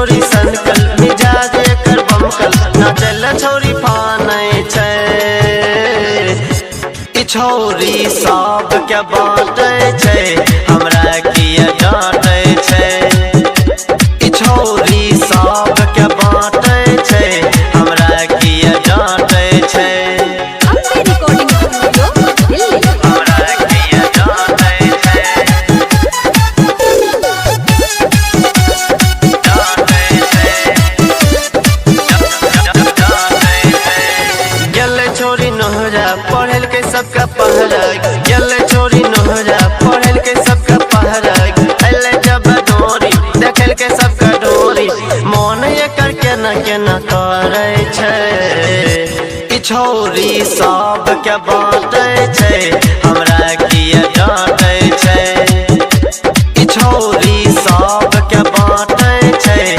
छोरी सनकल मिजाज एकर बमकल नाचल छोरी फानै छै। ई छोरी सब के बाँटे छै हमरा किया डांटे छै। ई छोरी सब के बाँटे छै हमरा किया डांटे छै। छोरी नोहरा पढ़ल के सबका पहरा गेले छोरी नोहरा पढ़ल के सबका पहरा अले जब डोरी देखल के सबका डोरी मन एकर केना केना करे छै। ई छोरी सब के बाँटे छै हमरा